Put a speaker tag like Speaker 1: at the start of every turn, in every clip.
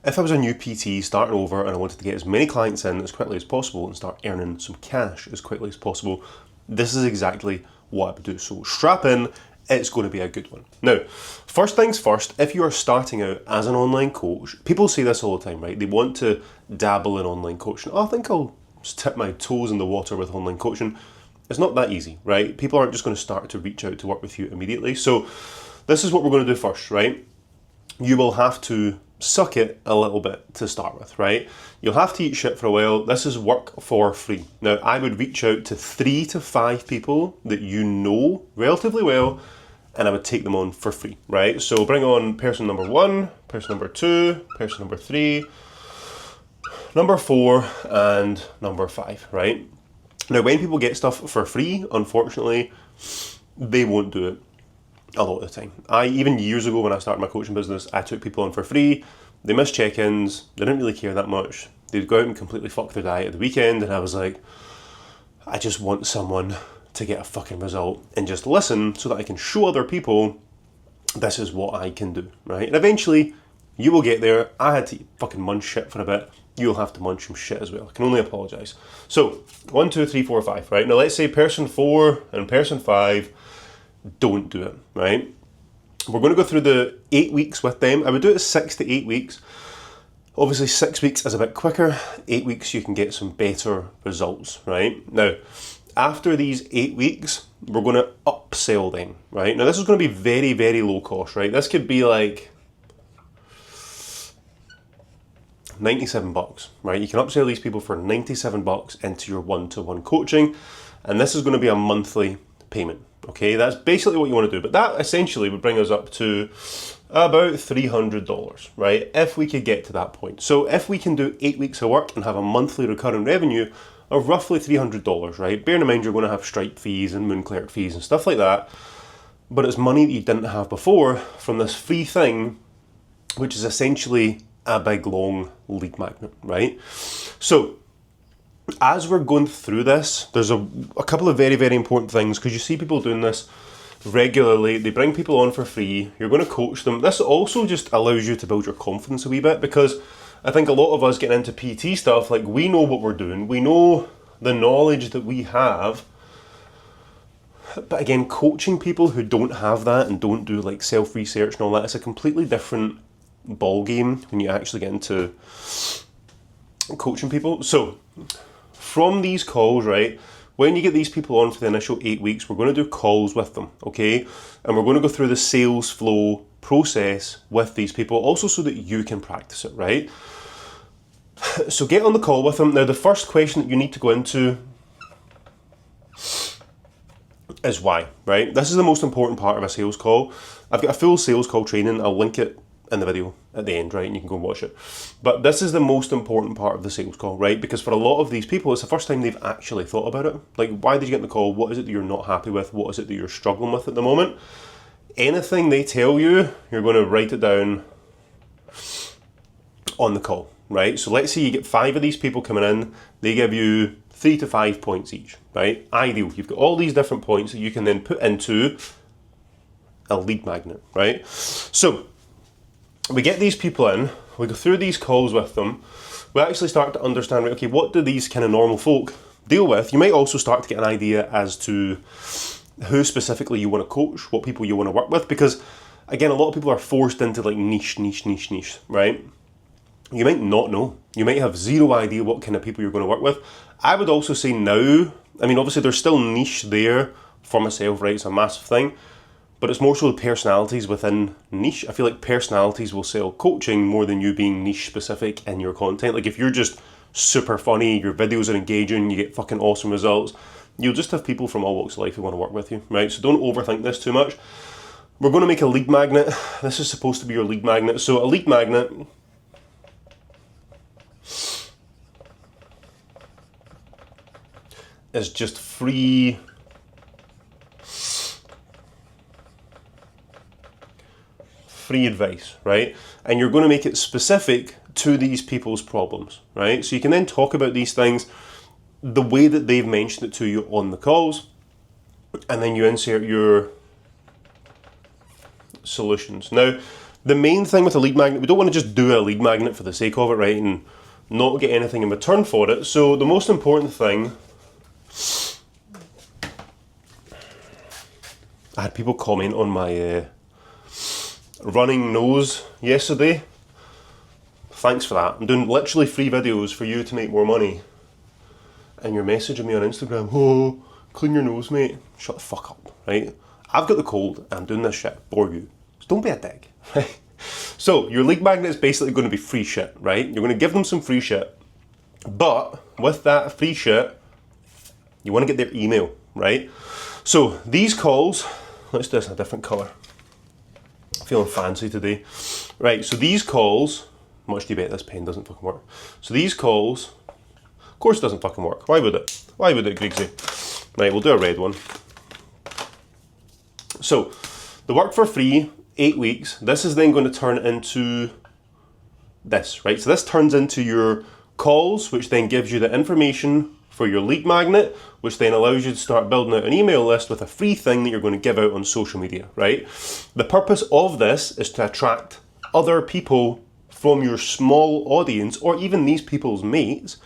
Speaker 1: if I was a new PT starting over and I wanted to get as many clients in as quickly as possible and start earning some cash as quickly as possible, this is exactly what I would do. So strap in, it's going to be a good one. Now, first things first, if you are starting out as an online coach, people say this all the time, right? They want to dabble in online coaching. Oh, I think I'll just tip my toes in the water with online coaching. It's not that easy, right? People aren't just going to start to reach out to work with you immediately. So this is what we're going to do first, right? You will have to suck it a little bit to start with, right? You'll have to eat shit for a while. This is work for free. Now, I would reach out to 3 to 5 people that you know relatively well, and I would take them on for free, right? So bring on person number 1, person number 2, person number 3, number 4, and number 5, right? Now, when people get stuff for free, unfortunately, they won't do it a lot of the time. Even years ago when I started my coaching business, I took people on for free. They missed check-ins. They didn't really care that much. They'd go out and completely fuck their diet at the weekend, and I was like, I just want someone to get a fucking result and just listen so that I can show other people this is what I can do, right? And eventually, you will get there. I had to fucking munch shit for a bit. You'll have to munch some shit as well. I can only apologise. So, 1, 2, 3, 4, 5, right? Now let's say person 4 and person 5 don't do it, right? We're going to go through the 8 weeks with them. I would do it 6 to 8 weeks. Obviously 6 weeks is a bit quicker. 8 weeks you can get some better results, right? Now, after these 8 weeks, we're going to upsell them, right? Now this is going to be very, very low cost, right? This could be like $97, right? You can upsell these people for $97 into your one-to-one coaching, and this is going to be a monthly payment. Okay, that's basically what you want to do, but that essentially would bring us up to about $300, right? If we could get to that point. So if we can do 8 weeks of work and have a monthly recurring revenue of roughly $300, right? Bearing in mind you're going to have Stripe fees and Moonclerk fees and stuff like that, but it's money that you didn't have before from this free thing, which is essentially a big long lead magnet, right? So as we're going through this, there's a couple of very, very important things, because you see people doing this regularly. They bring people on for free. You're going to coach them. This also just allows you to build your confidence a wee bit, because I think a lot of us getting into PT stuff, like, we know what we're doing. We know the knowledge that we have. But again, coaching people who don't have that and don't do like self-research and all that, it's a completely different ball game when you actually get into coaching people. So from these calls, right, when you get these people on for the initial 8 weeks, we're going to do calls with them, okay? And we're going to go through the sales flow process with these people, also so that you can practice it, right? So get on the call with them. Now, the first question that you need to go into is why, right? This is the most important part of a sales call. I've got a full sales call training. I'll link it in the video at the end, right? And you can go and watch it. But this is the most important part of the sales call, right? Because for a lot of these people, it's the first time they've actually thought about it. Like, why did you get in the call? What is it that you're not happy with? What is it that you're struggling with at the moment? Anything they tell you, you're going to write it down on the call, right? So let's say you get 5 of these people coming in. They give you 3 to 5 points each, right? Ideal. You've got all these different points that you can then put into a lead magnet, right? So we get these people in, we go through these calls with them, we actually start to understand, right, okay, what do these kind of normal folk deal with? You might also start to get an idea as to who specifically you want to coach, what people you want to work with, because again, a lot of people are forced into like niche, right? You might not know. You might have zero idea what kind of people you're going to work with. I would also say now, I mean, obviously there's still niche there for myself, right? It's a massive thing. But it's more so the personalities within niche. I feel like personalities will sell coaching more than you being niche specific in your content. Like, if you're just super funny, your videos are engaging, you get fucking awesome results, you'll just have people from all walks of life who want to work with you, right? So don't overthink this too much. We're going to make a lead magnet. This is supposed to be your lead magnet. So a lead magnet is just free advice, right? And you're going to make it specific to these people's problems, right? So you can then talk about these things the way that they've mentioned it to you on the calls, and then you insert your solutions. Now, The main thing with a lead magnet, we don't want to just do a lead magnet for the sake of it, right, and not get anything in return for it. So the most important thing, I had people comment on my running nose yesterday. Thanks for that. I'm doing literally free videos for you to make more money. And you're messaging me on Instagram, oh, clean your nose, mate. Shut the fuck up, right? I've got the cold and I'm doing this shit for you. So don't be a dick, right? So your lead magnet is basically going to be free shit, right? You're going to give them some free shit. But with that free shit, you want to get their email, right? So these calls, let's do this in a different colour. Feeling fancy today. Right, so these calls, much do you bet this pen doesn't fucking work. So these calls, of course it doesn't fucking work. Why would it? Why would it, Griggsy? Right, we'll do a red one. So, the work for free, 8 weeks. This is then going to turn into this, right? So this turns into your calls, which then gives you the information for your lead magnet, which then allows you to start building out an email list with a free thing that you're going to give out on social media, right? The purpose of this is to attract other people from your small audience, or even these people's mates.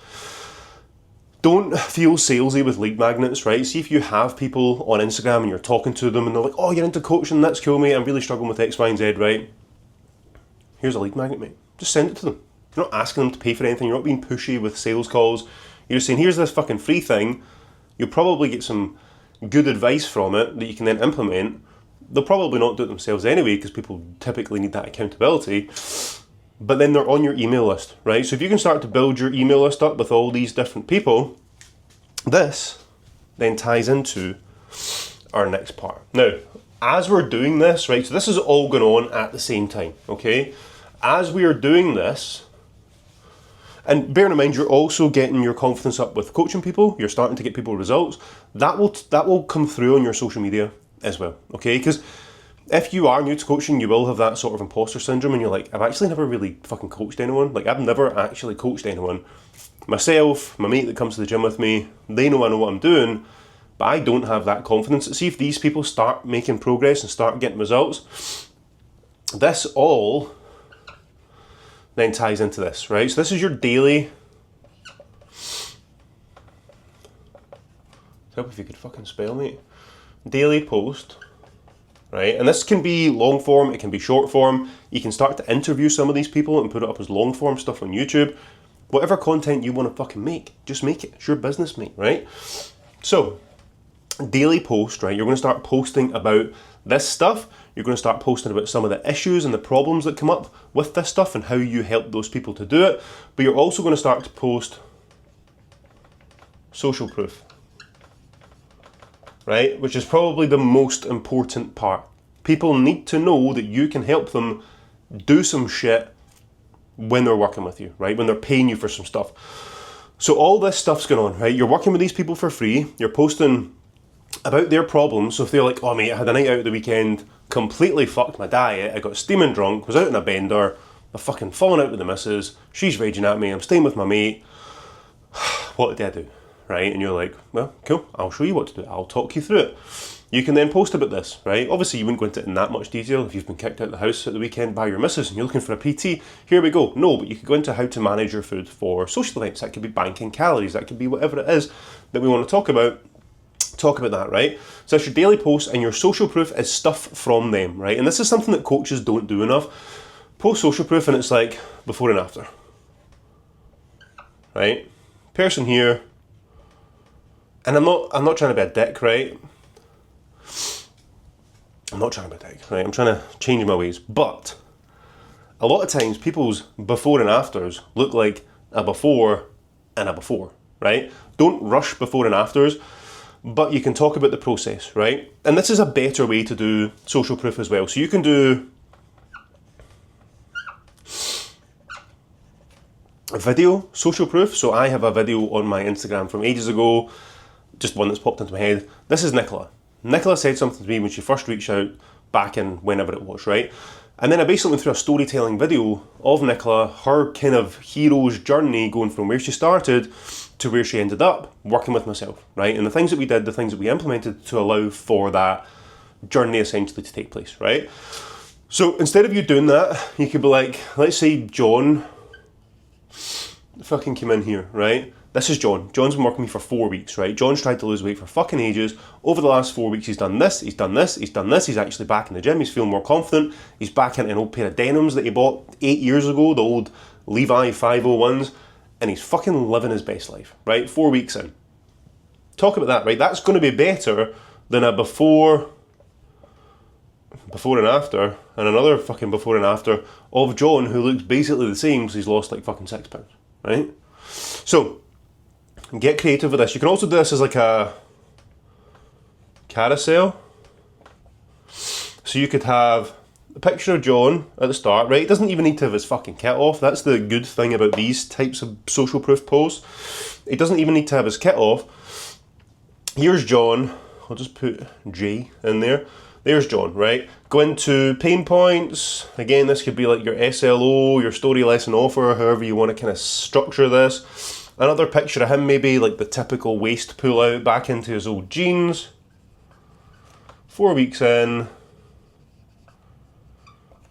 Speaker 1: Don't feel salesy with lead magnets, right? See if you have people on Instagram and you're talking to them and they're like, oh, you're into coaching, that's cool, mate, I'm really struggling with X, Y, and Z, right? Here's a lead magnet, mate. Just send it to them. You're not asking them to pay for anything, you're not being pushy with sales calls. You're just saying, here's this fucking free thing. You'll probably get some good advice from it that you can then implement. They'll probably not do it themselves anyway, because people typically need that accountability. But then they're on your email list, right? So if you can start to build your email list up with all these different people, this then ties into our next part. Now, as we're doing this, right, so this is all going on at the same time, okay? As we are doing this, and bear in mind, you're also getting your confidence up with coaching people, you're starting to get people results, that will come through on your social media as well, okay? Because if you are new to coaching, you will have that sort of imposter syndrome and you're like, I've actually never really fucking coached anyone. Like, I've never actually coached anyone. Myself, my mate that comes to the gym with me, they know I know what I'm doing, but I don't have that confidence. See if these people start making progress and start getting results. This all then ties into this, right? So this is your daily... Help if you could fucking spell, mate. Daily post. Right, and this can be long form, it can be short form. You can start to interview some of these people and put it up as long form stuff on YouTube. Whatever content you want to fucking make, just make it. It's your business, mate, right? So, daily post, right? You're going to start posting about this stuff. You're going to start posting about some of the issues and the problems that come up with this stuff and how you help those people to do it. But you're also going to start to post social proof. Right? Which is probably the most important part. People need to know that you can help them do some shit when they're working with you, right? When they're paying you for some stuff. So all this stuff's going on, right? You're working with these people for free. You're posting about their problems. So if they're like, oh mate, I had a night out at the weekend, completely fucked my diet, I got steaming drunk, was out in a bender, I've fucking fallen out with the missus, she's raging at me, I'm staying with my mate, what did I do? Right, and you're like, well, cool, I'll show you what to do, I'll talk you through it. You can then post about this, right? Obviously you wouldn't go into it in that much detail if you've been kicked out of the house at the weekend by your missus and you're looking for a PT, here we go. No, but you could go into how to manage your food for social events. That could be banking calories, that could be whatever it is that we want to talk about that, right? So that's your daily post, and your social proof is stuff from them, right? And this is something that coaches don't do enough. Post social proof and it's like before and after, right? Person here, and I'm not trying to be a dick, right? I'm not trying to be a dick, right? I'm trying to change my ways. But a lot of times people's before and afters look like a before and a before, right? Don't rush before and afters, but you can talk about the process, right? And this is a better way to do social proof as well. So you can do a video social proof. So I have a video on my Instagram from ages ago, just one that's popped into my head. This is Nicola. Nicola said something to me when she first reached out back in whenever it was, right? And then I basically went through a storytelling video of Nicola, her kind of hero's journey going from where she started to where she ended up working with myself, right? And the things that we did, the things that we implemented to allow for that journey essentially to take place, right? So instead of you doing that, you could be like, let's say John fucking came in here, right? This is John. John's been working with me for 4 weeks, right? John's tried to lose weight for fucking ages. Over the last 4 weeks, he's done this, he's done this, he's done this. He's actually back in the gym. He's feeling more confident. He's back into an old pair of denims that he bought 8 years ago, the old Levi 501s, and he's fucking living his best life, right? 4 weeks in. Talk about that, right? That's going to be better than a before and after, and another fucking before and after of John, who looks basically the same because he's lost like fucking 6 pounds, right? So, get creative with this. You can also do this as like a carousel. So you could have a picture of John at the start, right? He doesn't even need to have his fucking kit off. That's the good thing about these types of social proof posts. He doesn't even need to have his kit off. Here's John. I'll just put J in there. There's John, right? Go into pain points. Again, this could be like your SLO, your story lesson offer, however you want to kind of structure this. Another picture of him, maybe like the typical waist pull out back into his old jeans. 4 weeks in,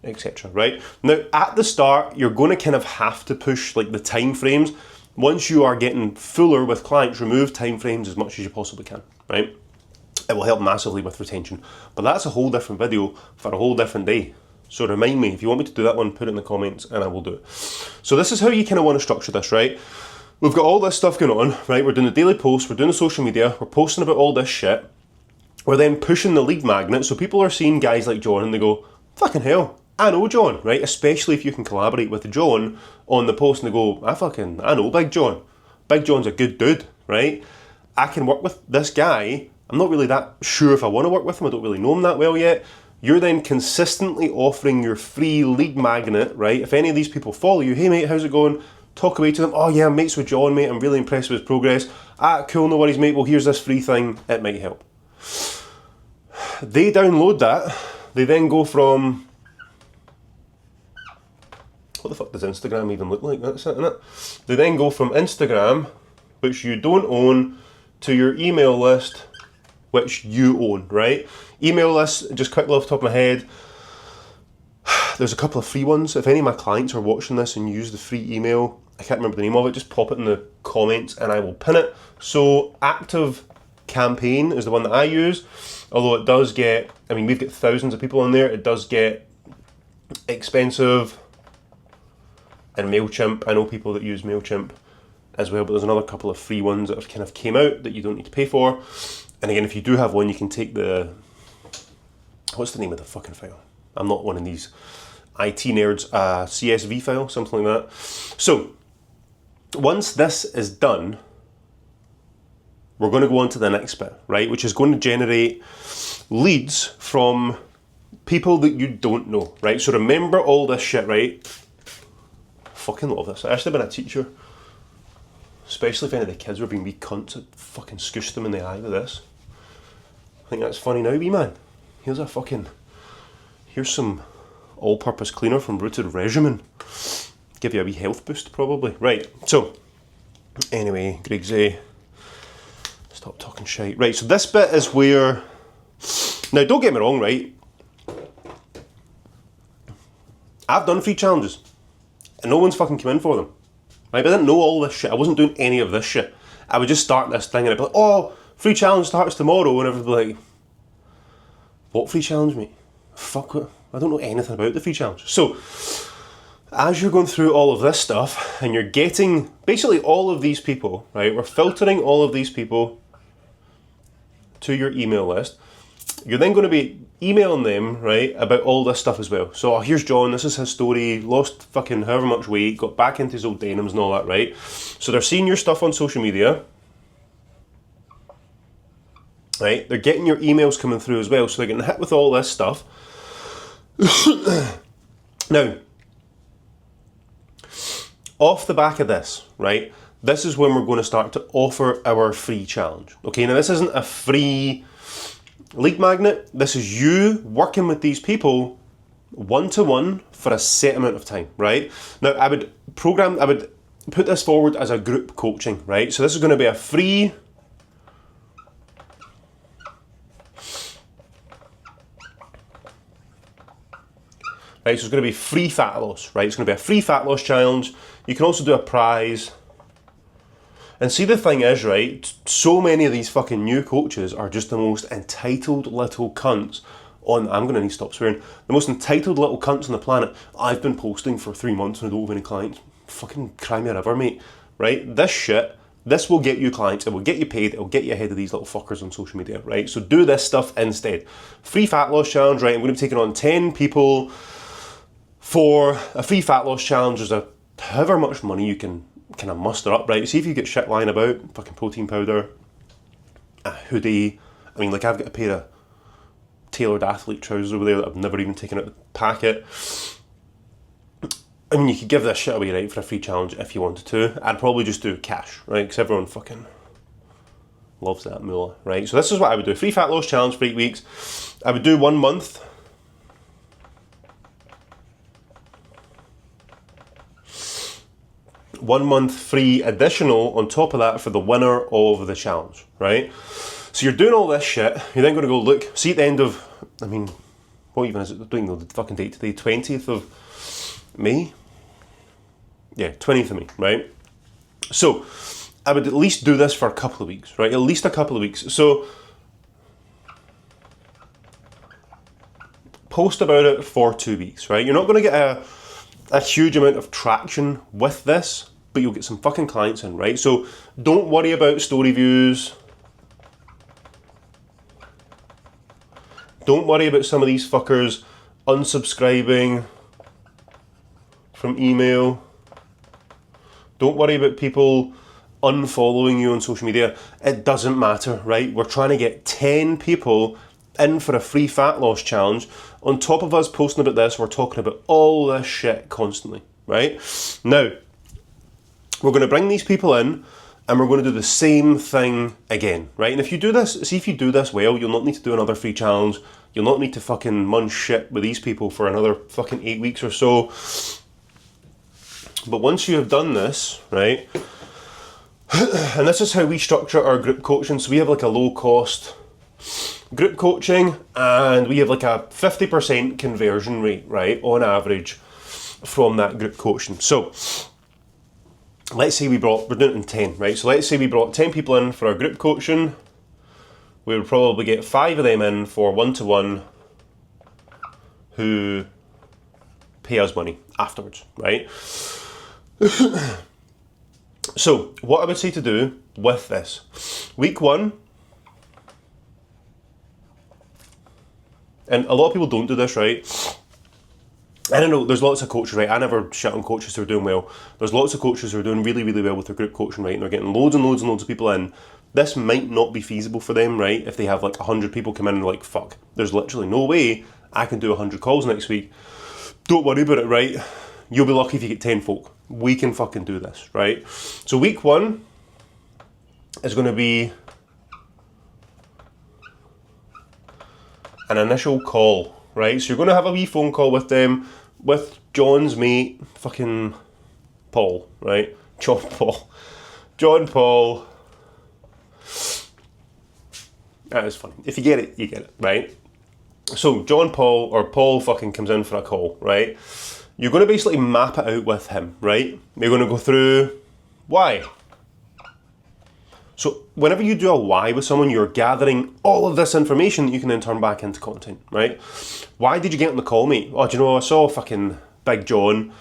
Speaker 1: etc. Right? Now, at the start, you're going to kind of have to push like the time frames. Once you are getting fuller with clients, remove time frames as much as you possibly can, right? It will help massively with retention. But that's a whole different video for a whole different day. So remind me, if you want me to do that one, put it in the comments and I will do it. So this is how you kind of want to structure this, right? We've got all this stuff going on, right? We're doing the daily posts, we're doing the social media, we're posting about all this shit. We're then pushing the lead magnet, so people are seeing guys like John and they go, fucking hell, I know John, right? Especially if you can collaborate with John on the post and they go, I know Big John. Big John's a good dude, right? I can work with this guy. I'm not really that sure if I want to work with him. I don't really know him that well yet. You're then consistently offering your free lead magnet, right? If any of these people follow you, hey mate, how's it going? Talk away to them. Oh yeah, I'm mates with John, mate. I'm really impressed with his progress. Ah, cool, no worries, mate. Well, here's this free thing. It might help. They download that. They then go from... What the fuck does Instagram even look like? That's it, isn't it? They then go from Instagram, which you don't own, to your email list, which you own, right? Email list, just quickly off the top of my head, there's a couple of free ones. If any of my clients are watching this and use the free email, I can't remember the name of it, just pop it in the comments and I will pin it. So Active Campaign is the one that I use, although it does get, I mean, we've got thousands of people on there, it does get expensive. And MailChimp, I know people that use MailChimp as well, but there's another couple of free ones that have kind of came out that you don't need to pay for. And again, if you do have one, you can take the, what's the name of the fucking file? I'm not one of these IT nerds, CSV file, something like that. So, once this is done, we're going to go on to the next bit, right? Which is going to generate leads from people that you don't know, right? So remember all this shit, right? Fucking love this. I actually been a teacher, especially if any of the kids were being wee cunts, I'd fucking scoosh them in the eye with this. I think that's funny now, wee man. Here's some all-purpose cleaner from Rooted Regimen. Give you a wee health boost, probably. Right, so, anyway, Greg Zay, stop talking shite. Right, so this bit is where, now don't get me wrong, right? I've done free challenges. And no one's fucking come in for them. Right? But I didn't know all this shit. I wasn't doing any of this shit. I would just start this thing and I'd be like, oh, free challenge starts tomorrow. And everybody would be like, what free challenge, mate? Fuck, I don't know anything about the free challenge. So, as you're going through all of this stuff and you're getting basically all of these people, right? We're filtering all of these people to your email list. You're then going to be emailing them, right, about all this stuff as well. So, here's John, this is his story, lost fucking however much weight, got back into his old denims and all that, right? So they're seeing your stuff on social media, right? They're getting your emails coming through as well, so they're getting hit with all this stuff. Now, off the back of this, right, this is when we're going to start to offer our free challenge. Okay, now this isn't a free lead magnet, this is you working with these people one-to-one for a set amount of time, right? Now, I would put this forward as a group coaching, right? So this is going to be a free right? So it's going to be free fat loss, right? It's going to be a free fat loss challenge. You can also do a prize. And see, the thing is, right, so many of these fucking new coaches are just the most entitled little cunts on, I'm going to need to stop swearing, the most entitled little cunts on the planet. I've been posting for 3 months and I don't have any clients. Fucking cry me a river, mate, right? This shit, this will get you clients, it will get you paid, it will get you ahead of these little fuckers on social media, right? So do this stuff instead. Free fat loss challenge, right? I'm going to be taking on 10 people for a free fat loss challenge. There's a however much money you can kind of muster up, right? See if you get shit lying about, fucking protein powder, a hoodie. I mean, like, I've got a pair of tailored athlete trousers over there that I've never even taken out the packet. I mean, you could give this shit away, right, for a free challenge if you wanted to. I'd probably just do cash, right, because everyone fucking loves that moolah, right? So this is what I would do. Free fat loss challenge for 8 weeks. I would do 1 month. One month free additional on top of that for the winner of the challenge, right? So you're doing all this shit, you're then going to go look, see at the end of, I mean, what even is it, doing the fucking date today, 20th of May? Yeah, 20th of May, right? So I would at least do this for a couple of weeks, right? At least a couple of weeks. So post about it for 2 weeks, right? You're not going to get a huge amount of traction with this, but you'll get some fucking clients in, right? So don't worry about story views. Don't worry about some of these fuckers unsubscribing from email. Don't worry about people unfollowing you on social media. It doesn't matter, right? We're trying to get 10 people in for a free fat loss challenge. On top of us posting about this, we're talking about all this shit constantly, right? Now, we're going to bring these people in and we're going to do the same thing again, right? And if you do this, see if you do this well, you'll not need to do another free challenge. You'll not need to fucking munch shit with these people for another fucking 8 weeks or so. But once you have done this, right, and this is how we structure our group coaching. So we have like a low cost group coaching and we have like a 50% conversion rate, right, on average from that group coaching. So let's say we're doing it in 10, right? So let's say we brought 10 people in for our group coaching. We would probably get 5 of them in for one-to-one who pay us money afterwards, right? So what I would say to do with this, week 1, and a lot of people don't do this, right? I don't know, there's lots of coaches, right? I never shit on coaches who are doing well. There's lots of coaches who are doing really, really well with their group coaching, right? And they're getting loads and loads and loads of people in. This might not be feasible for them, right? If they have like 100 people come in and they're like, fuck, there's literally no way I can do 100 calls next week. Don't worry about it, right? You'll be lucky if you get 10 folk. We can fucking do this, right? So week 1 is going to be an initial call, right? So you're going to have a wee phone call with them, with John's mate, fucking Paul, right? John Paul. That is funny. If you get it, you get it, right? So John Paul, or Paul fucking comes in for a call, right? You're going to basically map it out with him, right? You're going to go through why. So whenever you do a why with someone, you're gathering all of this information that you can then turn back into content, right? Why did you get on the call, mate? Oh, do you know, I saw fucking Big John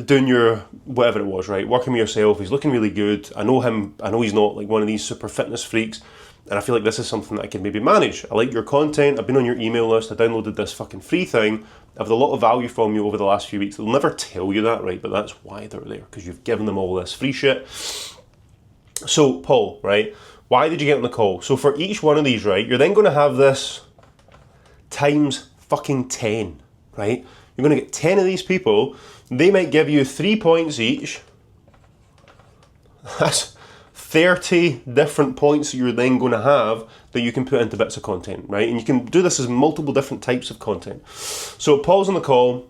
Speaker 1: doing your, whatever it was, right? Working with yourself, he's looking really good. I know him, I know he's not like one of these super fitness freaks, and I feel like this is something that I can maybe manage. I like your content, I've been on your email list, I downloaded this fucking free thing, I've had a lot of value from you over the last few weeks. They'll never tell you that, right? But that's why they're there, because you've given them all this free shit. So, Paul, right, why did you get on the call? So for each one of these, right, you're then going to have this times fucking 10, right? You're going to get 10 of these people. They might give you 3 points each. That's 30 different points that you're then going to have that you can put into bits of content, right? And you can do this as multiple different types of content. So Paul's on the call.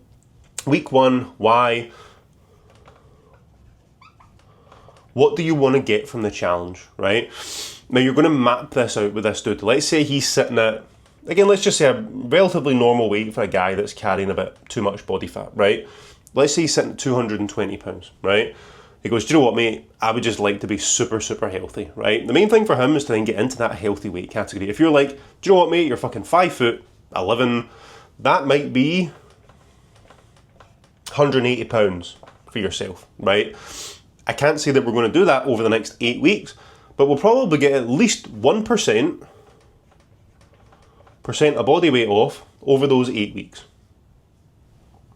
Speaker 1: Week 1, why? What do you want to get from the challenge, right? Now you're going to map this out with this dude. Let's say he's sitting at again, let's just say a relatively normal weight for a guy that's carrying a bit too much body fat, right? Let's say he's sitting at 220 pounds, right? He goes, do you know what, mate? I would just like to be super, super healthy, right? The main thing for him is to then get into that healthy weight category. If you're like, do you know what, mate? You're fucking 5'11", that might be 180 pounds for yourself, right? I can't say that we're going to do that over the next 8 weeks, but we'll probably get at least 1% of body weight off over those 8 weeks.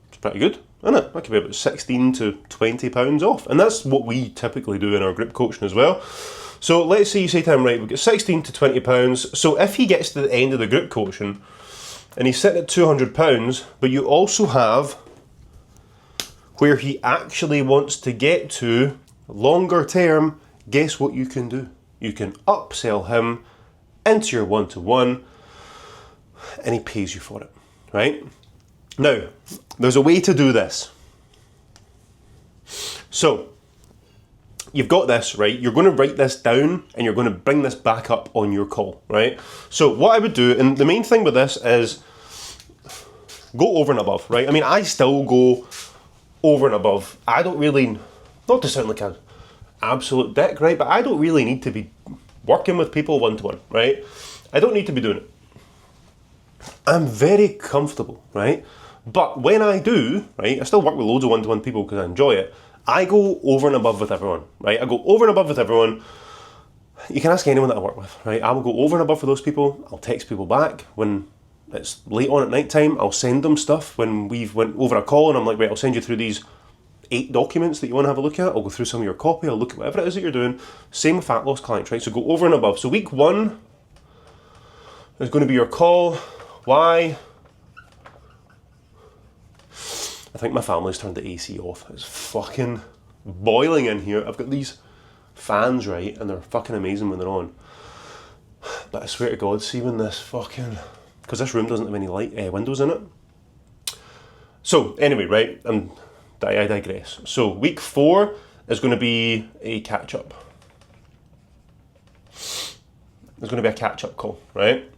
Speaker 1: It's pretty good, isn't it? That could be about 16 to 20 pounds off. And that's what we typically do in our group coaching as well. So let's say you say to him, right, we've got 16 to 20 pounds. So if he gets to the end of the group coaching and he's sitting at 200 pounds, but you also have where he actually wants to get to longer term, guess what you can do? You can upsell him into your one-to-one and he pays you for it, right? Now, there's a way to do this. So, you've got this, right? You're going to write this down and you're going to bring this back up on your call, right? So what I would do, and the main thing with this is go over and above, right? I mean, I still go over and above. I don't really, not to sound like an absolute dick, right? But I don't really need to be working with people one-to-one, right? I don't need to be doing it. I'm very comfortable, right? But when I do, right, I still work with loads of one-to-one people because I enjoy it. I go over and above with everyone, right? I go over and above with everyone. You can ask anyone that I work with, right? I will go over and above for those people. I'll text people back when it's late on at night time. I'll send them stuff when we've went over a call and I'm like, right, I'll send you through these 8 documents that you want to have a look at. I'll go through some of your copy. I'll look at whatever it is that you're doing. Same with fat loss clients, right? So go over and above. So week 1 is going to be your call. Why? I think my family's turned the AC off. It's fucking boiling in here. I've got these fans, right, and they're fucking amazing when they're on. But I swear to God, see when this fucking... Because this room doesn't have any windows in it. So, anyway, right, I digress. So, week 4 is going to be a catch-up. There's going to be a catch-up call, right?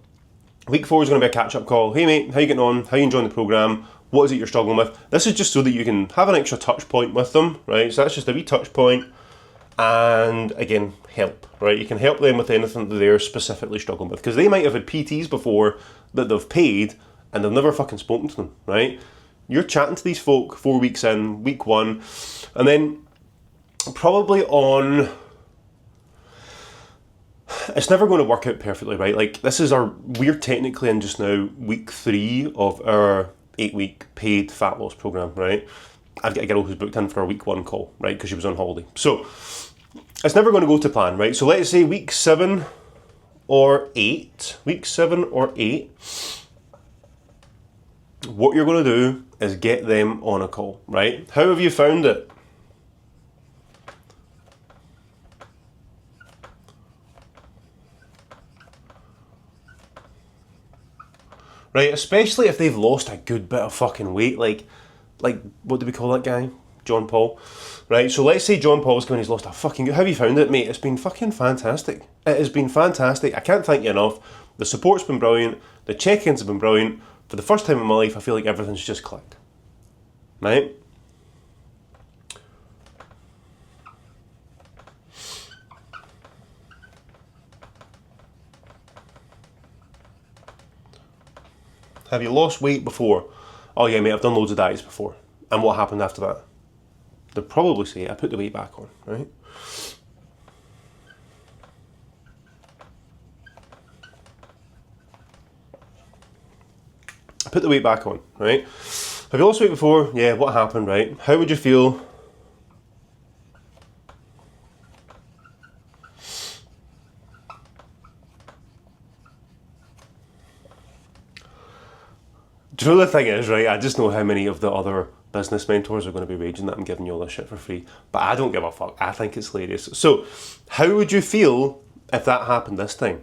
Speaker 1: Week 4 is going to be a catch-up call. Hey mate, how you getting on? How you enjoying the programme? What is it you're struggling with? This is just so that you can have an extra touch point with them, right? So that's just a wee touch point, and again, help, right? You can help them with anything that they're specifically struggling with, because they might have had PTs before that they've paid and they've never fucking spoken to them, right? You're chatting to these folk 4 weeks in, week 1, and then probably on... It's never going to work out perfectly, right? Like, we're technically in just now week 3 of our 8-week paid fat loss program, right? I've got a girl who's booked in for a week 1 call, right? Because she was on holiday. So, it's never going to go to plan, right? So let's say week 7 or 8, what you're going to do is get them on a call, right? How have you found it? Right, especially if they've lost a good bit of fucking weight, like what do we call that guy? John Paul. Right, so let's say John Paul's come and he's lost a fucking good... How have you found it, mate? It's been fucking fantastic. It has been fantastic. I can't thank you enough. The support's been brilliant. The check-ins have been brilliant. For the first time in my life, I feel like everything's just clicked. Right? Have you lost weight before? Oh yeah, mate, I've done loads of diets before. And what happened after that? They'll probably say, I put the weight back on, right? I put the weight back on, right? Have you lost weight before? Yeah, what happened, right? How would you feel? Do you know the thing is, right? I just know how many of the other business mentors are going to be raging that I'm giving you all this shit for free. But I don't give a fuck. I think it's hilarious. So, how would you feel if that happened this time?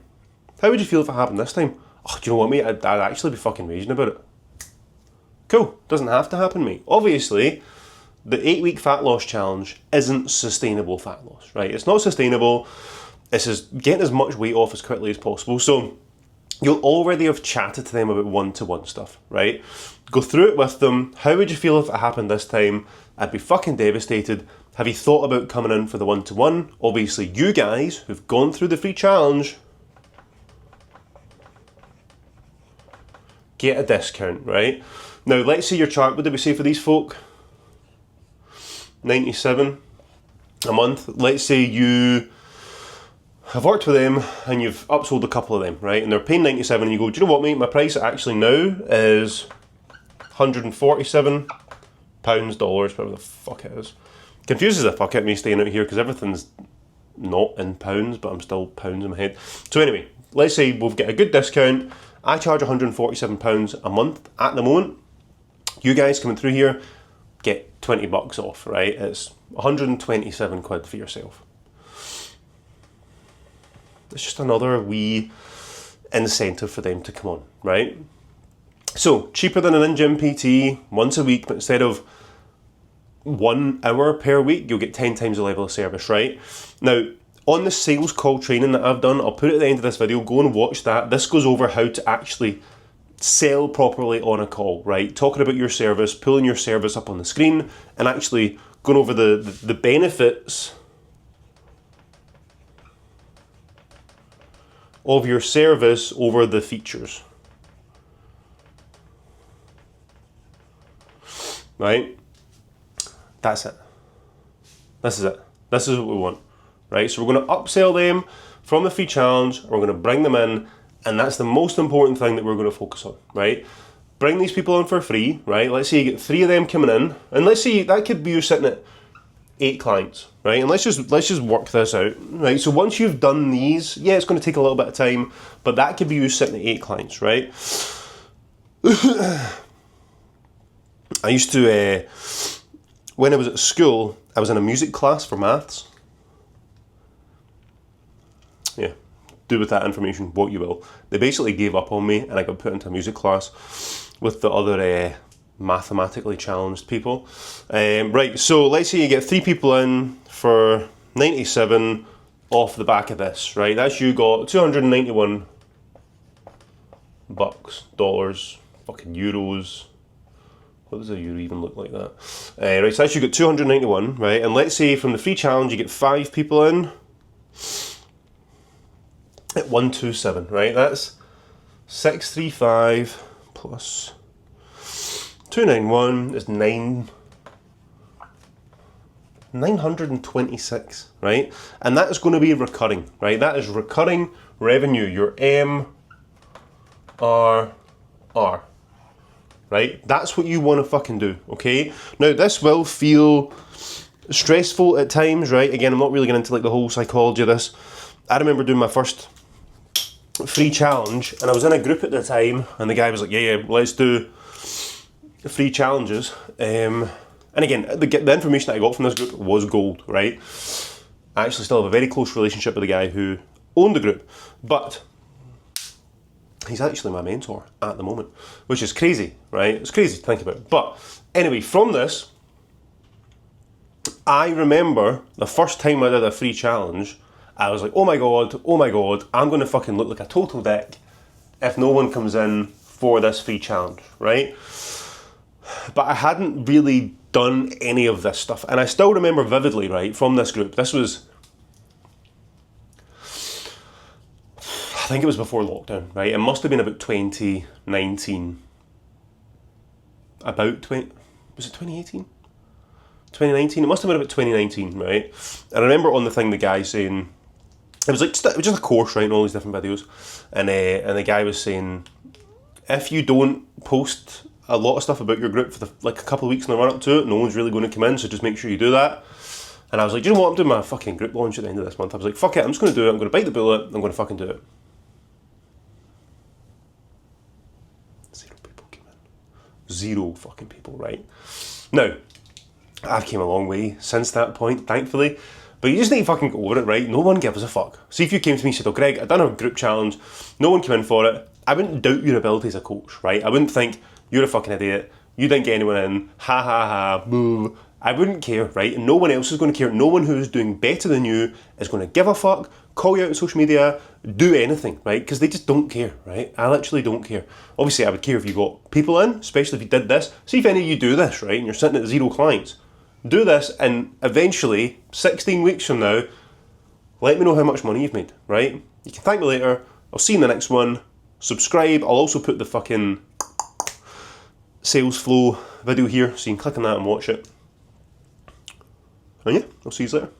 Speaker 1: How would you feel if it happened this time? Oh, do you know what, mate? I'd actually be fucking raging about it. Cool. Doesn't have to happen, mate. Obviously, the 8-week fat loss challenge isn't sustainable fat loss, right? It's not sustainable. It's just getting as much weight off as quickly as possible. So, you'll already have chatted to them about one-to-one stuff, right? Go through it with them. How would you feel if it happened this time? I'd be fucking devastated. Have you thought about coming in for the one-to-one? Obviously, you guys who've gone through the free challenge get a discount, right? Now, let's say your chart, what did we say for these folk? 97 a month. Let's say you have worked with them and you've upsold a couple of them, right? And they're paying 97 and you go, do you know what, mate? My price actually now is £147, dollars, whatever the fuck it is. Confuses the fuck out of me staying out here because everything's not in pounds, but I'm still pounds in my head. So anyway, let's say we've got a good discount. I charge £147 a month at the moment. You guys coming through here get $20 off, right? It's 127 quid for yourself. It's just another wee incentive for them to come on, right? So, cheaper than an in-gym PT once a week, but instead of 1 hour per week, you'll get 10 times the level of service, right? Now, on the sales call training that I've done, I'll put it at the end of this video, go and watch that. This goes over how to actually sell properly on a call, right? Talking about your service, pulling your service up on the screen, and actually going over the benefits of your service over the features. Right? That's it. This is it. This is what we want. Right? So we're going to upsell them from the free challenge, and we're going to bring them in, and that's the most important thing that we're going to focus on, right? Bring these people in for free, right? Let's say you get 3 of them coming in, and let's say that could be you sitting at 8 clients, right? And let's just work this out, right? So once you've done these, yeah, it's going to take a little bit of time, but that could be you sitting at 8 clients, right? I used to, when I was at school, I was in a music class for maths. Yeah, do with that information what you will. They basically gave up on me and I got put into a music class with the other mathematically challenged people. Right, so let's say you get 3 people in for 97 off the back of this, right? That's you got 291 bucks, dollars, fucking euros. What does a euro even look like that? Right, so that's you got 291, right? And let's say from the free challenge you get 5 people in at 127, right? That's 635 plus 291 is 926, right? And that is going to be recurring, right? That is recurring revenue, your MRR, right? That's what you want to fucking do, okay? Now, this will feel stressful at times, right? Again, I'm not really getting into like the whole psychology of this. I remember doing my first free challenge, and I was in a group at the time, and the guy was like, yeah, let's do free challenges. And again, the information that I got from this group was gold, right? I actually still have a very close relationship with the guy who owned the group, but he's actually my mentor at the moment, which is crazy, right? It's crazy to think about. But anyway, from this, I remember the first time I did a free challenge, I was like, oh my god, I'm going to fucking look like a total dick if no one comes in for this free challenge, right? But I hadn't really done any of this stuff. And I still remember vividly, right, from this group, this was, I think it was before lockdown, right? It must have been about 2019. Was it 2018? 2019? It must have been about 2019, right? And I remember on the thing, the guy saying, it was just a course, right, and all these different videos. And the guy was saying, if you don't post a lot of stuff about your group for a couple of weeks in the run up to it, no one's really going to come in, so just make sure you do that. And I was like, do you know what, I'm doing my fucking group launch at the end of this month. I was like, fuck it, I'm just going to do it, I'm going to bite the bullet, I'm going to fucking do it. 0 people came in. 0 fucking people, right? Now, I've came a long way since that point, thankfully. But you just need to fucking go over it, right? No one gives a fuck. See, if you came to me and said, oh, Greg, I've done a group challenge, no one came in for it, I wouldn't doubt your ability as a coach, right? I wouldn't think, you're a fucking idiot, you didn't get anyone in, ha ha ha, boo, I wouldn't care, right? And no one else is going to care. No one who is doing better than you is going to give a fuck, call you out on social media, do anything, right? Because they just don't care, right? I literally don't care. Obviously, I would care if you got people in, especially if you did this. See if any of you do this, right? And you're sitting at 0 clients. Do this, and eventually, 16 weeks from now, let me know how much money you've made, right? You can thank me later. I'll see you in the next one. Subscribe. I'll also put the fucking sales flow video here, so you can click on that and watch it. And yeah, I'll see you later.